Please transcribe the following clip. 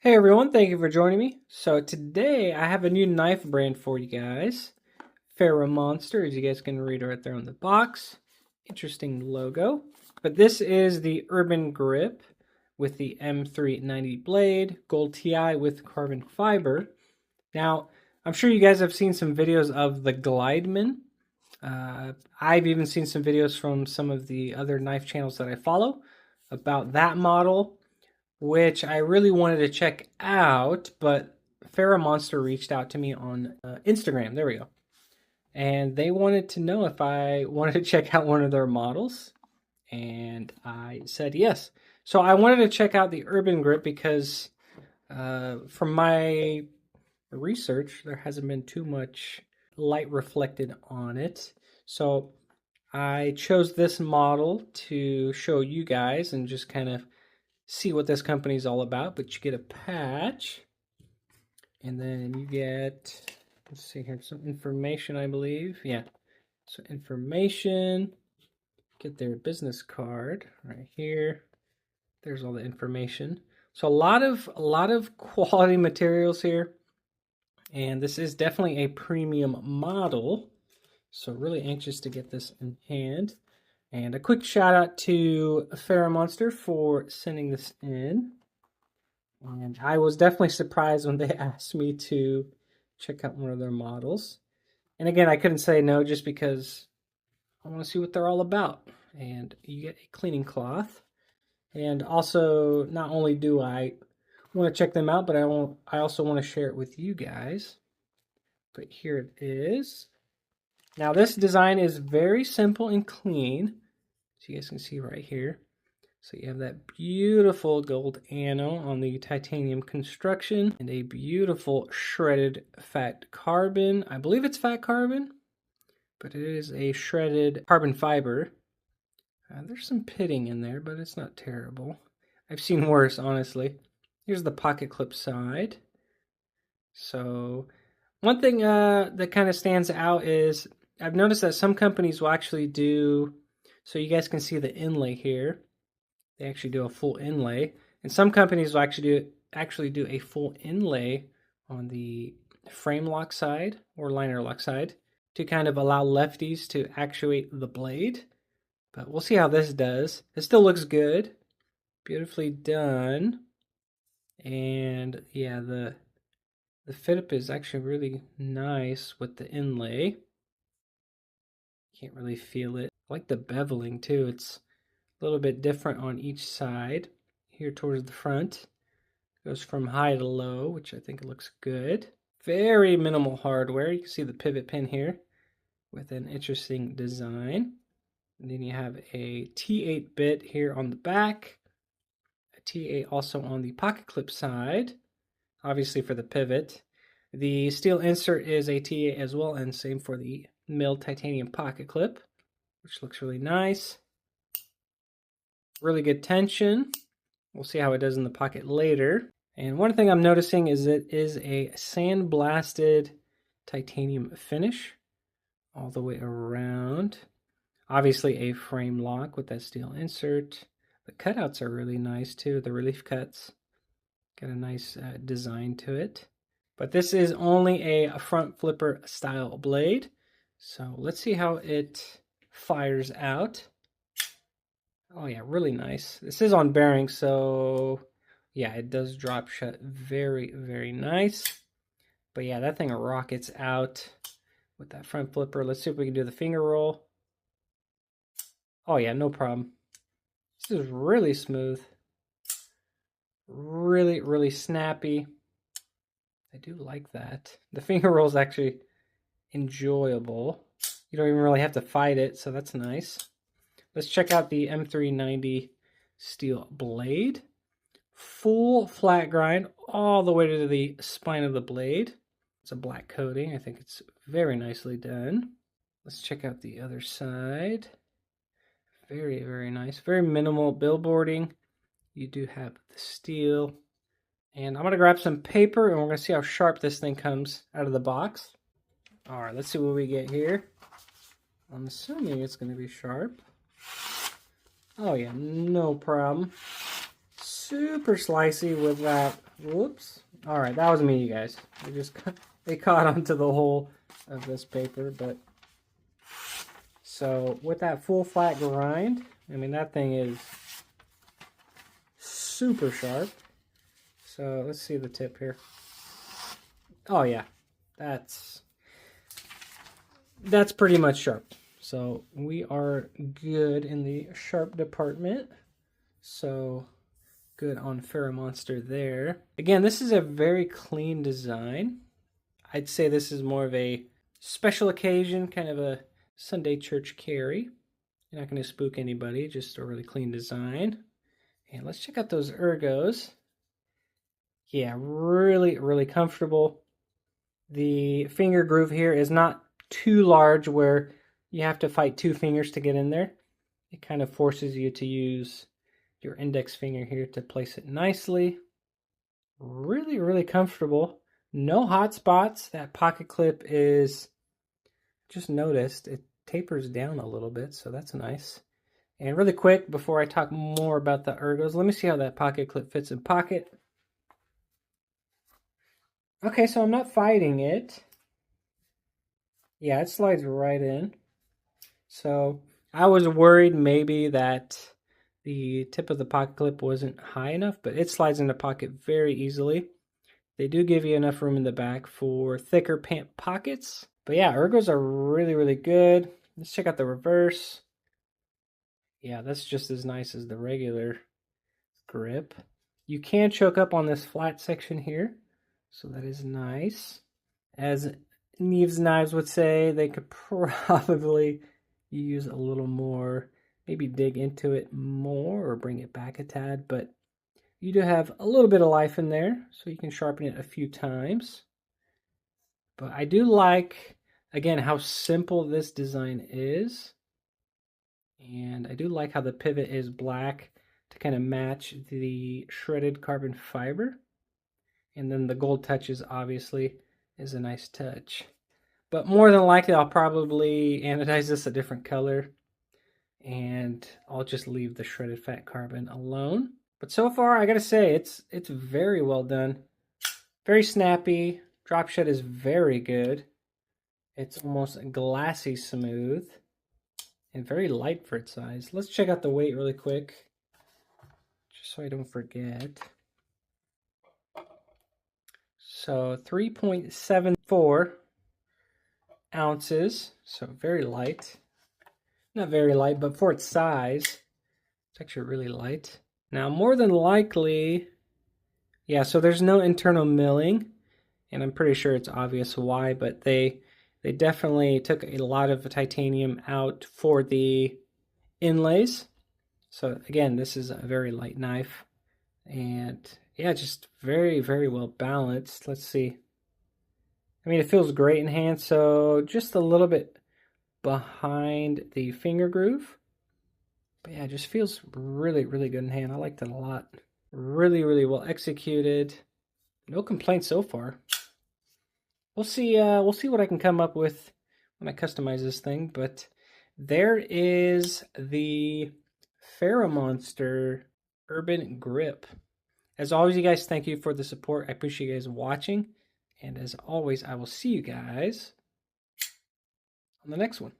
Hey everyone, thank you for joining me. So today I have a new knife brand for you guys. FerraMonster, as you guys can read right there on the box. Interesting logo. But this is the Urbangrip with the M390 blade, gold TI with carbon fiber. Now, I'm sure you guys have seen some videos of the Glideman. I've even seen some videos from some of the other knife channels that I follow about that model, which I really wanted to check out, but FerraMonster reached out to me on Instagram. There we go. And they wanted to know if I wanted to check out one of their models. And I said yes. So I wanted to check out the Urbangrip because from my research, there hasn't been too much light reflected on it. So I chose this model to show you guys and just kind of see what this company is all about. But you get a patch, and then you get, let's see here, some information, I believe. Yeah, so information, get their business card right here. There's all the information. So a lot of quality materials here, and this is definitely a premium model. So really anxious to get this in hand. And a quick shout out to FerraMonster for sending this in. And I was definitely surprised when they asked me to check out one of their models. And again, I couldn't say no just because I want to see what they're all about. And you get a cleaning cloth. And also, not only do I want to check them out, but I also want to share it with you guys. But here it is. Now this design is very simple and clean. So you guys can see right here. So you have that beautiful gold anno on the titanium construction and a beautiful shredded fat carbon. I believe it's fat carbon, but it is a shredded carbon fiber. There's some pitting in there, but it's not terrible. I've seen worse, honestly. Here's the pocket clip side. So one thing that kind of stands out is I've noticed that some companies will actually do, so you guys can see the inlay here. They actually do a full inlay, and some companies will actually do a full inlay on the frame lock side or liner lock side to kind of allow lefties to actuate the blade. But we'll see how this does. It still looks good, beautifully done, and yeah, the fit up is actually really nice with the inlay. Can't really feel it. I like the beveling too. It's a little bit different on each side. Here towards the front, it goes from high to low, which I think looks good. Very minimal hardware. You can see the pivot pin here with an interesting design. And then you have a T8 bit here on the back, a T8 also on the pocket clip side, obviously for the pivot. The steel insert is a T8 as well, and same for the milled titanium pocket clip, which looks really nice. Really good tension. We'll see how it does in the pocket later. And one thing I'm noticing is it is a sandblasted titanium finish all the way around. Obviously a frame lock with that steel insert. The cutouts are really nice too, the relief cuts. Got a nice design to it. But this is only a front flipper style blade. So let's see how it fires out. Oh yeah, really nice. This is on bearing, so yeah, it does drop shut very, very nice. But yeah, that thing rockets out with that front flipper. Let's see if we can do the finger roll. Oh yeah, no problem. This is really smooth. Really, really snappy. I do like that. The finger roll is actually enjoyable. You don't even really have to fight it, so that's nice. Let's check out the M390 steel blade. Full flat grind all the way to the spine of the blade. It's a black coating. I think it's very nicely done. Let's check out the other side. Very, very nice. Very minimal billboarding. You do have the steel. And I'm going to grab some paper and we're going to see how sharp this thing comes out of the box. All right, let's see what we get here. I'm assuming it's going to be sharp. Oh yeah, no problem. Super slicey with that Whoops. All right, that was me, you guys. They caught onto the whole of this paper, but so with that full flat grind, I mean that thing is super sharp. So let's see the tip here. Oh yeah, that's pretty much sharp. So we are good in the sharp department. So good on FerraMonster there. Again, this is a very clean design. I'd say this is more of a special occasion, kind of a Sunday church carry. You're not going to spook anybody, just a really clean design. And let's check out those ergos. Yeah, really, really comfortable. The finger groove here is not too large where you have to fight two fingers to get in there. It kind of forces you to use your index finger here to place it nicely. Really, really comfortable. No hot spots. That pocket clip is, just noticed, it tapers down a little bit, so that's nice. And really quick, before I talk more about the ergos, let me see how that pocket clip fits in pocket. Okay, so I'm not fighting it. Yeah, it slides right in. So I was worried maybe that the tip of the pocket clip wasn't high enough, but it slides into pocket very easily. They do give you enough room in the back for thicker pant pockets. But yeah, ergos are really, really good. Let's check out the reverse. Yeah, that's just as nice as the regular grip. You can choke up on this flat section here, so that is nice. As Knives Knives would say, they could probably use a little more, maybe dig into it more or bring it back a tad, but you do have a little bit of life in there, so you can sharpen it a few times. But I do like, again, how simple this design is. And I do like how the pivot is black to kind of match the shredded carbon fiber. And then the gold touches, obviously, is a nice touch. But more than likely, I'll probably anodize this a different color. And I'll just leave the shredded fat carbon alone. But so far, I gotta say, it's very well done. Very snappy. Drop shed is very good. It's almost glassy smooth. And very light for its size. Let's check out the weight really quick, just so I don't forget. So 3.74 ounces, so very light. Not very light, but for its size, it's actually really light. Now, more than likely, yeah, so there's no internal milling, and I'm pretty sure it's obvious why, but they definitely took a lot of titanium out for the inlays. So again, this is a very light knife, and yeah, just very, very well balanced. Let's see. I mean, it feels great in hand, so just a little bit behind the finger groove. But yeah, it just feels really, really good in hand. I liked it a lot. Really, really well executed. No complaints so far. We'll see what I can come up with when I customize this thing, but there is the FerraMonster Urbangrip. As always, you guys, thank you for the support. I appreciate you guys watching. And as always, I will see you guys on the next one.